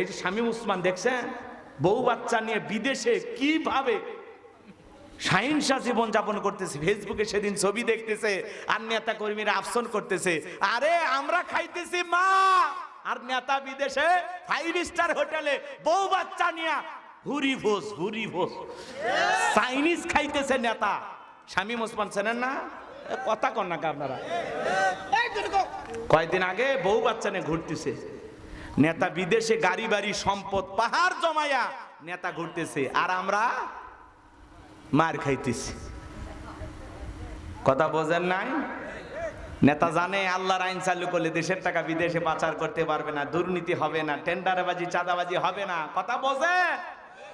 এই যে শামীম ওসমান দেখছেন বউ বাচ্চা নিয়ে বিদেশে কিভাবে সহিংসা জীবন যাপন করতেছে। ফেসবুকে সেদিন ছবি দেখতেছে আর নেতা কর্মীরা আফসোস করতেছে, আরে আমরা খাইতেছি মা আর নেতা বিদেশে 5 স্টার হোটেলে বউ বাচ্চা নিয়ে হুরি ভোজ চাইনিজ খাইতেছে নেতা। শামীম ওসমান চেনেন না? কথা কন না আপনারা। কয়েকদিন আগে বউ বাচ্চা নিয়ে ঘুরতেছে নেতা, বিদেশে গাড়ি বাড়ি সম্পদ পাহাড় জমায়া নেতা ঘুরতেছে আর আমরা মার খাইতেছি। কথা বোঝেন নাই? নেতা জানে আল্লাহর আইন চালু করলে দেশের টাকা বিদেশে পাচার করতে পারবে না, দুর্নীতি হবে না, টেন্ডারবাজি চাঁদাবাজি হবে না। কথা বোঝে?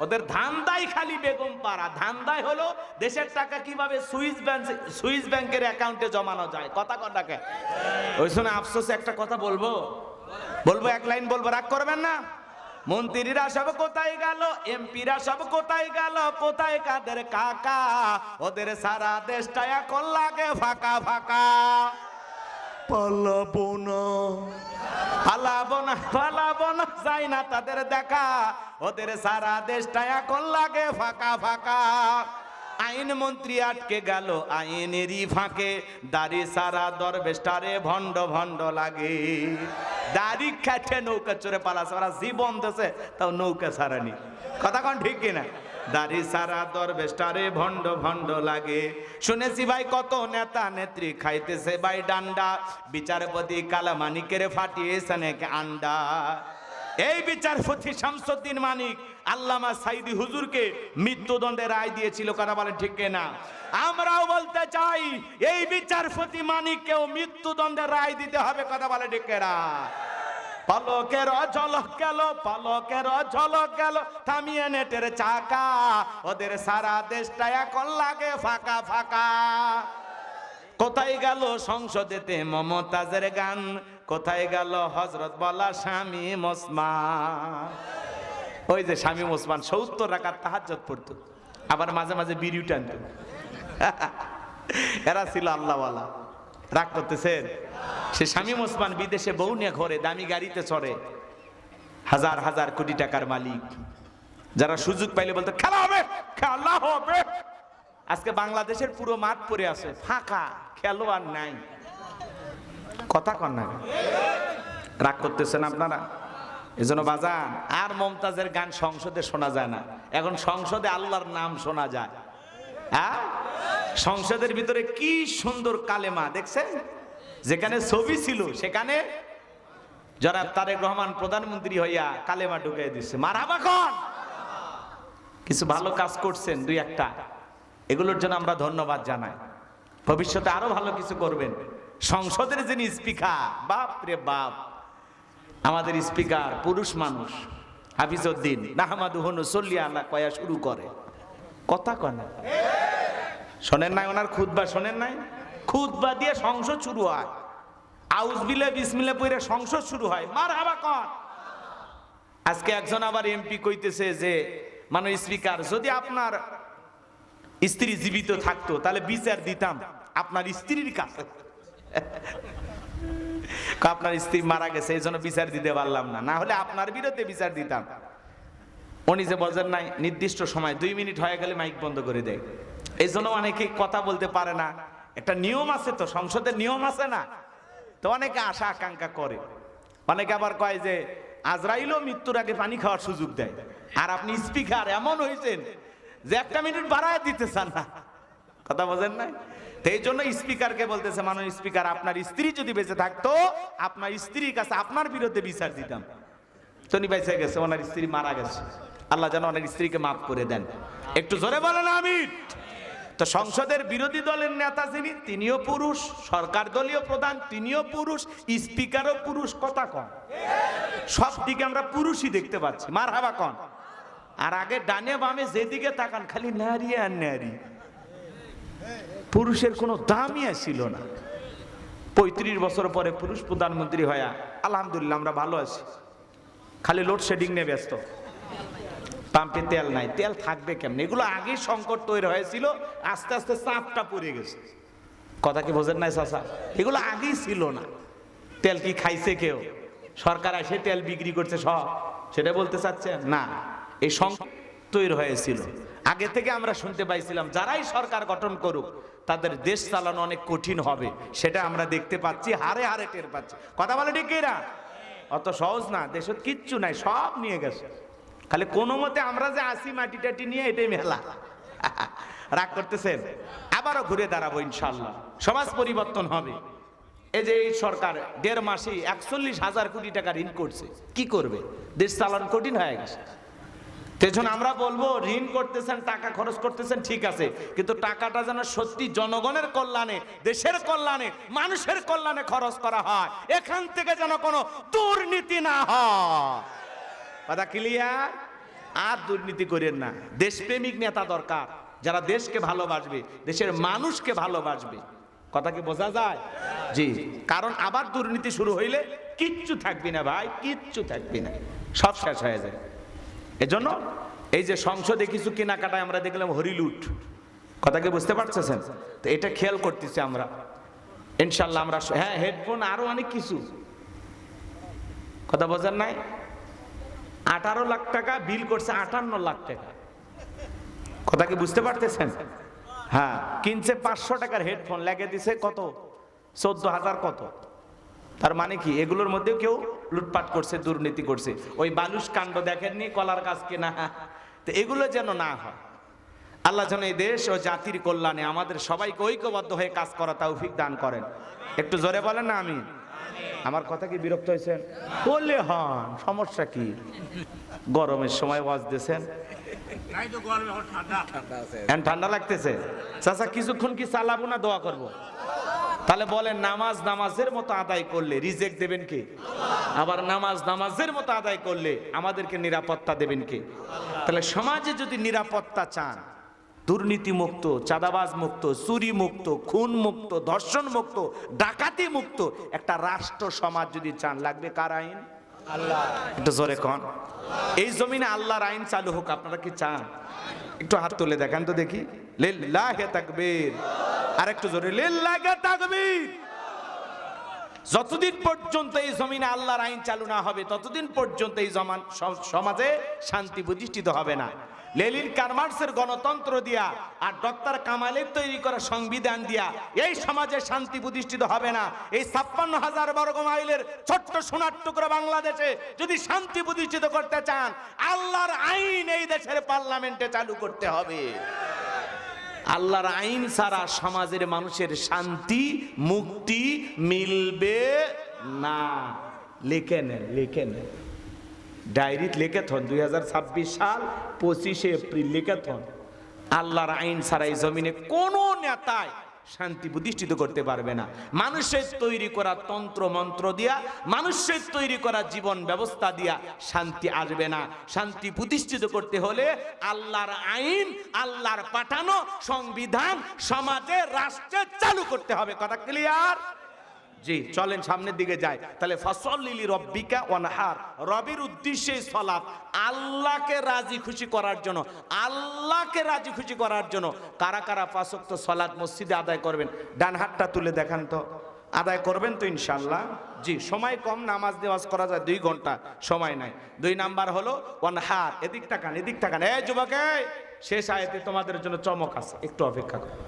ওদের ধান্দাই খালি বেগম পাড়া। ধান্দাই হলো দেশের টাকা কিভাবে সুইস ব্যাংকের অ্যাকাউন্টে জমানো যায়। কথা কটাকে ওই শুনে আফসোসে একটা কথা বলবো, এক লাইন বলবো, রাগ করবেন না। মন্ত্রীরা সব কোথায় গেল, এমপিরা সব কোথায় গেল, কোথায় কাদের কাকা? ওদের সারা দেশটা এখন লাগে ফাঁকা ফাঁকা। পালাবো না যায় না তাদের দেখা, ওদের সারা দেশটা এখন লাগে ফাঁকা ফাঁকা। আইন মন্ত্রী আটকে গেল আইনেরই ফাঁকে, দাড়ি সারা দরবেশটারে ভণ্ড ভণ্ড লাগে। দাড়ি কাটে নৌকা চড়ে পালাছে, ওরা জীবন দেশে তাও নৌকা সারানি। কথা কোন ঠিক কিনা? দাড়ি সারা দরবেশটারে ভণ্ড ভণ্ড লাগে। শুনেছি ভাই কত নেতা নেত্রী খাইতেছে ভাই ডান্ডা, বিচারপতি কালামানিকের ফাটিয়েছে নাকি আন্ডা। এই বিচারপতি শামসুদ্দিন মানিক আল্লামা সাইদি হুজুরকে মৃত্যুদণ্ডের রায় দিয়েছিল। কথা বলেন ঠিক কিনা? আমরাও বলতে চাই এই বিচারপতি মানিককেও মৃত্যুদণ্ডের রায় দিতে হবে। কথা বলে ঠিক কিনা? পলকের ঝলক গেল, পলকের ঝলক গেল, থামিয়ে নেটের চাকা, ওদের সারা দেশটা এখন লাগে ফাঁকা ফাঁকা। কোথায় গেল সংসদেতে মমতাজের গান, কোথায় গেল হযরত বলা শামীম ওসমান? ওই যে শামীম ওসমান 70 রাকাত তাহাজ্জুদ পড়তো, আবার মাঝে মাঝে বিড়ি টানতো। এরা ছিল আল্লাহওয়ালা। রাগ করতেছেন? সে শামীম ওসমান বিদেশে বউ নিয়ে ঘরে দামি গাড়িতে চড়ে, হাজার হাজার কোটি টাকার মালিক। যারা সুযোগ পাইলে বলতো খেলা হবে, খেলা হবে। আজকে বাংলাদেশের পুরো মাঠ পড়ে আছে ফাঁকা, খেলোয়াড় নাই। কথা কন না? রাগ করতেছেন আপনারা? এজন্য বাজান আর মমতাজের গান সংসদে শোনা যায় না, এখন সংসদে আল্লাহর নাম শোনা যায়। হ্যাঁ, সংসদের ভিতরে কি সুন্দর কালেমা দেখছেন? যেখানে ছবি ছিল সেখানে জনাব তারেক রহমান প্রধানমন্ত্রী হইয়া কালেমা ঢুকাই দিচ্ছে। মারহাবা কন। কিছু ভালো কাজ করছেন দুই একটা, এগুলোর জন্য আমরা ধন্যবাদ জানাই। ভবিষ্যতে আরো ভালো কিছু করবেন। সংসদের যিনি স্পিকার, বাপ রে বাপ, আমাদের স্পিকার পুরুষ মানুষ হাফিজউদ্দিন নাহমাদুহু নুসাল্লি আলা কয়া শুরু করে। কথা কন? শোনেন নাই ওনার খুতবা? শোনেন নাই? খুতবা দিয়ে সংসদ শুরু হয়, আউযুবিল্লাহ বিসমিল্লাহ পড়ে সংসদ শুরু হয়। মারহাবা কন। আজকে একজন আবার এমপি কইতেছে যে মানে স্পিকার, যদি আপনার স্ত্রী জীবিত থাকতো তাহলে বিচার দিতাম আপনার স্ত্রীর কাছে। আপনার স্ত্রী মারা গেছে এই জন্য বিচার দিতে পারলাম না, না হলে আপনার বিরুদ্ধে বিচার দিতাম। উনি যে বলেন নাই নির্দিষ্ট সময় 2 মিনিট হয়ে গেলে মাইক বন্ধ করে দেয়, এই জন্য অনেকে কথা বলতে পারে না। একটা নিয়ম আছে তো, সংসদের নিয়ম আছে না, তো অনেকে আশা আকাঙ্ক্ষা করে। অনেকে আবার কয় যে আজরাইলও মৃত্যুর আগে পানি খাওয়ার সুযোগ দেয়, আর আপনি স্পিকার এমন হয়েছেন যে 1 মিনিট বাড়ায় দিতে চান না। কথা বোঝেন নাই? তো এই জন্য স্পিকারকে বলতেছে, মাননীয় স্পিকার আপনার স্ত্রী যদি বেঁচে থাকতো আপনার স্ত্রীর কাছে আপনার বিরুদ্ধে বিচার দিতাম। তনি বেঁচে গেছে, ওনার স্ত্রী মারা গেছে, আল্লাহ যেন ওনার স্ত্রীকে মাফ করে দেন। একটু জোরে বলেন আমিন। তো সংসদের বিরোধী দলের নেতা যিনি তিনিও পুরুষ, সরকার দলীয় প্রধান তিনিও পুরুষ, স্পিকারও পুরুষ। কথা কন? সব দিকে আমরা পুরুষই দেখতে পাচ্ছি। মারহাবা কন। আর আগে ডানে বামে যেদিকে তাকান খালি নারী আর নারী, পুরুষের কোনো দামই ছিল না। 35 বছর পরে পুরুষ প্রধানমন্ত্রী হয়া আলহামদুলিল্লাহ আমরা ভালো আছি। খালি লোডশেডিং নিয়ে ব্যস্ত, পাম্পে তেল নাই, তেল থাকবে কেমনে? এগুলো আগেই সংকট তৈরি হয়েছিল, আস্তে আস্তে চাপটা পড়ে গেছে। কথা কি বোঝেন নাই চাচা? এগুলো আগেই ছিল না। তেল কি খাইছে কেউ? সরকার এসে তেল বিক্রি করছে সব। সেটা বলতে চাচ্ছেন না, এই সংকট তৈরি হয়েছিল আগে থেকে। আমরা শুনতে পাইছিলাম যারাই সরকার গঠন করুক তাদের দেশ চালানো অনেক কঠিন হবে, সেটা আমরা দেখতে পাচ্ছি, হারে হারে টের পাচ্ছি। কথা বলে ঠিক কিনা? অত সহজ না, দেশত কিচ্ছু নাই, সব নিয়ে গেছে। খালি কোনো মতে আমরা যে আসি মাটি টাটি নিয়ে, এটাই মেলা। রাগ করতেছেন? আবারও ঘুরে দাঁড়াবো ইনশাল্লাহ, সমাজ পরিবর্তন হবে। এই যে এই সরকার 1.5 মাসে 41,000 কোটি টাকা ঋণ করছে, কি করবে? দেশ চালানো কঠিন হয়ে গেছে। তেজন আমরা বলবো ঋণ করতেছেন, টাকা খরচ করতেছেন, ঠিক আছে, কিন্তু টাকাটা যেন সত্যি জনগণের কল্যাণে, দেশের কল্যাণে, মানুষের কল্যাণে খরচ করা হয়। এখান থেকে যেন কোনো দুর্নীতি না হয়। কথা ক্লিয়ার? আর দুর্নীতি করেন না। দেশপ্রেমিক নেতা দরকার, যারা দেশকে ভালোবাসবে, দেশের মানুষকে ভালোবাসবে। কথা কি বোঝা যায়? জি, কারণ আবার দুর্নীতি শুরু হইলে কিচ্ছু থাকবে না ভাই, কিচ্ছু থাকবে না, সব শেষ হয়ে যায়। এজন্য এই যে সংসদে কিছু কেনাকাটায় আমরা দেখলাম হরিলুট, কথা কি বুঝতে পারতেছেন? তো এটা খেয়াল করতেছি আমরা ইনশাল্লাহ। আমরা হ্যাঁ, হেডফোন আরো অনেক কিছু, কথা বোঝেন নাই? 18 লাখ টাকা বিল করছে, 58 লাখ টাকা। কথা কি বুঝতে পারতেছেন? হ্যাঁ, কিনছে 500 টাকার হেডফোন, লেগে দিছে কত? 14,000 কত। তার মানে কি এগুলোর মধ্যে কেউ লুটপাট করছে, দুর্নীতি করছে। ওই বালুস কাণ্ড দেখেননি, কলার গাছ কেনা। তো এগুলো যেন না হয়। আল্লাহ যেন এই দেশ ও জাতির কল্যাণে আমাদের সবাইকে ঐক্যবদ্ধ হয়ে কাজ করা তৌফিক দান করেন। একটু জোরে বলেন না আমিন। আমার কথা কি বিরক্ত হয়েছেন? বললে হন, সমস্যা কি? গরমের সময় ওয়াজ দিয়েছেন, ঠান্ডা লাগতেছে। চাচা কিছুক্ষণ কি চালাবো না দোয়া করবো? তাহলে বলেন, নামাজ নামাজের মতো আদায় করলে রিজেক্ট দেবেন কে? আবার নামাজ নামাজের মতো আদায় করলে আমাদেরকে নিরাপত্তা দেবেন কে? তাহলে সমাজে যদি নিরাপত্তা চান, দুর্নীতি মুক্ত, চাঁদাবাজ মুক্ত, চুরি মুক্ত, খুন মুক্ত, ধর্ষণ মুক্ত, ডাকাতি মুক্ত একটা রাষ্ট্র সমাজ যদি চান, লাগবে কার আইন? আল্লাহ। একটু জোরে কন, এই জমিনে আল্লাহর আইন চালু হোক। আপনারা কি চান? একটু হাত তুলে দেখান তো দেখি। লিল্লাহি তাকবীর। আর একটু জোরে, লিল্লাহি তাকবীর। যতদিন পর্যন্ত এই জমিনে আল্লাহর আইন চালু না হবে, ততদিন পর্যন্ত এই সমাজে শান্তি প্রতিষ্ঠিত হবে না। লেনিন কার্মার্সের গণতন্ত্র দিয়া আর ডক্টর কামালের তৈরি করা সংবিধান দিয়া এই সমাজে শান্তি প্রতিষ্ঠিত হবে না। এই 56,000 বর্গ মাইলের ছোট্ট সোনার টুকরো বাংলাদেশে যদি শান্তি প্রতিষ্ঠিত করতে চান, আল্লাহর আইন এই দেশের পার্লামেন্টে চালু করতে হবে। আল্লাহর আইন ছাড়া সমাজের মানুষের শান্তি মুক্তি মিলবে না। লিখে নেন, লিখে নেন, ডায়েরিতে লিখে থন। 2026 সাল 25শে এপ্রিল লিখে থন। আল্লাহর আইন ছাড়া এই জমিনে কোনো নেতায় শান্তি প্রতিষ্ঠিত করতে পারবে না। মানুষের তৈরি করা তন্ত্র মন্ত্র দিয়া, মানুষের তৈরি করা জীবন ব্যবস্থা দিয়া শান্তি আসবে না। শান্তি প্রতিষ্ঠিত করতে হলে আল্লাহর আইন, আল্লাহর পাঠানো সংবিধান সমাজে, রাষ্ট্রে চালু করতে হবে। কথা ক্লিয়ার? জি, চলেন সামনের দিকে যাই। তাহলে ফাসল্লি লিরাব্বিকা ওয়ানহার, রবের উদ্দেশ্যে সালাত, আল্লাহকে রাজি খুশি করার জন্য, আল্লাহকে রাজি খুশি করার জন্য কারা কারা 5 ওয়াক্ত সালাত মসজিদে আদায় করবেন? ডান হাতটা তুলে দেখান তো। আদায় করবেন তো ইনশাআল্লাহ? জি, সময় কম, নামাজ নেওয়াজ করা যায় 2 ঘন্টা, সময় নাই। 2 নাম্বার হলো ওয়ানহার। এদিক তাকান, এদিক তাকান। এই যুবক, শেষ আয়াতে তোমাদের জন্য চমক আছে, একটু অপেক্ষা করো।